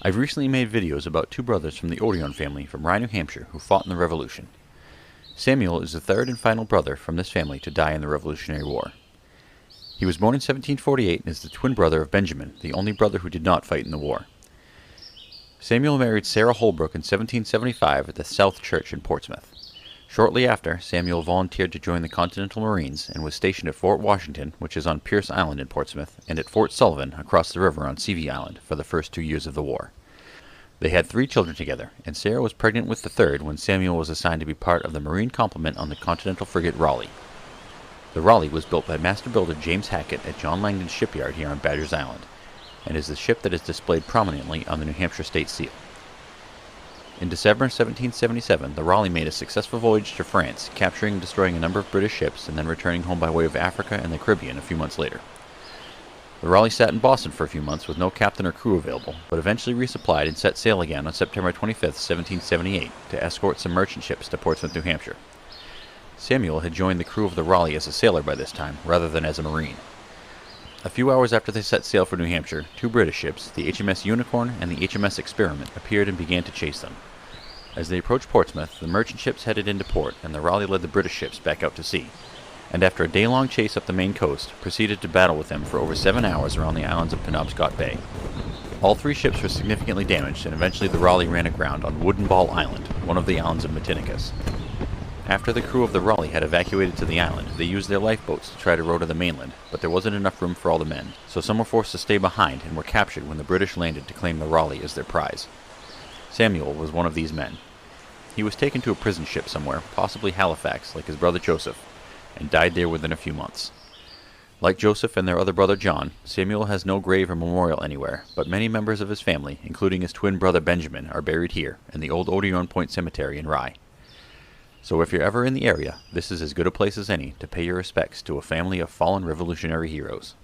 I've recently made videos about two brothers from the Odiorne family from Rye, New Hampshire who fought in the Revolution. Samuel is the third and final brother from this family to die in the Revolutionary War. He was born in 1748 and is the twin brother of Benjamin, the only brother who did not fight in the war. Samuel married Sarah Holbrook in 1775 at the South Church in Portsmouth. Shortly after, Samuel volunteered to join the Continental Marines and was stationed at Fort Washington, which is on Pierce Island in Portsmouth, and at Fort Sullivan across the river on Seavey Island for the first 2 years of the war. They had 3 children together, and Sarah was pregnant with the third when Samuel was assigned to be part of the Marine complement on the Continental frigate Raleigh. The Raleigh was built by master builder James Hackett at John Langdon's shipyard here on Badger's Island, and is the ship that is displayed prominently on the New Hampshire State Seal. In December 1777, the Raleigh made a successful voyage to France, capturing and destroying a number of British ships and then returning home by way of Africa and the Caribbean a few months later. The Raleigh sat in Boston for a few months with no captain or crew available, but eventually resupplied and set sail again on September 25, 1778, to escort some merchant ships to Portsmouth, New Hampshire. Samuel had joined the crew of the Raleigh as a sailor by this time, rather than as a Marine. A few hours after they set sail for New Hampshire, 2 British ships, the HMS Unicorn and the HMS Experiment, appeared and began to chase them. As they approached Portsmouth, the merchant ships headed into port, and the Raleigh led the British ships back out to sea, and after a day-long chase up the main coast, proceeded to battle with them for over 7 hours around the islands of Penobscot Bay. All 3 ships were significantly damaged, and eventually the Raleigh ran aground on Wooden Ball Island, one of the islands of Matinicus. After the crew of the Raleigh had evacuated to the island, they used their lifeboats to try to row to the mainland, but there wasn't enough room for all the men, so some were forced to stay behind and were captured when the British landed to claim the Raleigh as their prize. Samuel was one of these men. He was taken to a prison ship somewhere, possibly Halifax, like his brother Joseph, and died there within a few months. Like Joseph and their other brother John, Samuel has no grave or memorial anywhere, but many members of his family, including his twin brother Benjamin, are buried here, in the old Odiorne Point Cemetery in Rye. So if you're ever in the area, this is as good a place as any to pay your respects to a family of fallen Revolutionary heroes.